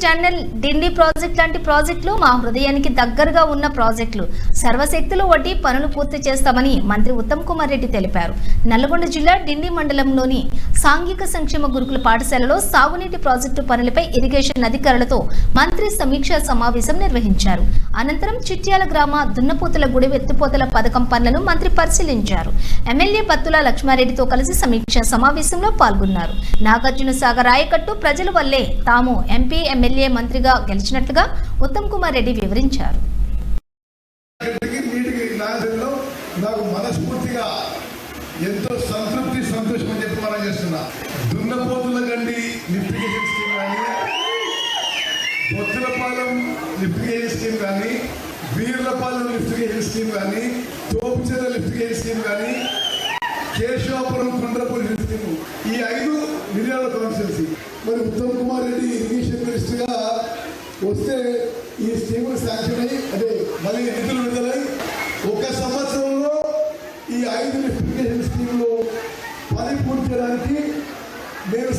Tunnel, డిండి project లాంటి ప్రాజెక్టులు మా హృదయానికి దగ్గరగా ఉన్న ప్రాజెక్టులు. సర్వశక్తులు వడ్డీ పనులు పూర్తి చేస్తామని మంత్రి ఉత్తమ్ కుమార్ రెడ్డి తెలిపారు. నల్లగొండ జిల్లా డిండి మండలంలోని సాంఘిక సంక్షేమ గురుకుల పాఠశాలలో సాగునీటి ప్రాజెక్టు పనులపై ఇరిగేషన్ అధికారులతో మంత్రి సమీక్షా సమావేశం నిర్వహించారు. అనంతరం చిట్యాల గ్రామ దున్నపోతుల గుడి ఎత్తిపోతల పథకం పనులను మంత్రి పరిశీలించారు. ఎమ్మెల్యే బత్తుల లక్ష్మారెడ్డితో కలిసి సమీక్షా సమావేశంలో పాల్గొన్నారు. నాగార్జున సాగర్ ఆయకట్టు ప్రజల వల్లే తాము ఎంపీ, ఎమ్మెల్యే, మంత్రిగా గెలిచినట్లుగా ఉత్తమ్ కుమార్ రెడ్డి వివరించారు. నాకు మనస్ఫూర్తిగా ఎంతో సంతోషం అని చెప్పి మనం చేస్తున్నా. దున్నపోతుల గండి లిఫ్టిగేషన్ స్కీమ్ కానీ, బొత్తులపాలెం లిఫ్టిగేషన్ స్కీమ్ కానీ, వీర్లపాలెం లిఫ్టిగేషన్ స్కీమ్ కానీ, తోపుచెర లిఫ్టిగేషన్ స్కీమ్ కానీ, కేశవాపురం కొండ్రపూడి స్కీమ్, ఈ 5 మిర్యాల కాన్స్టిట్యున్సీ. మరి ఉత్తమ్ కుమార్ రెడ్డి ఇరిగేషన్ మినిస్టర్గా వస్తే ఈ స్కీములు శాంక్షన్ అయ్యి మళ్ళీ నిధులు విడుదలై 1 సంవత్సరంలో ఈ 5 లిఫ్టిగేషన్ స్కీములు పని పూర్తి చేయడానికి నేను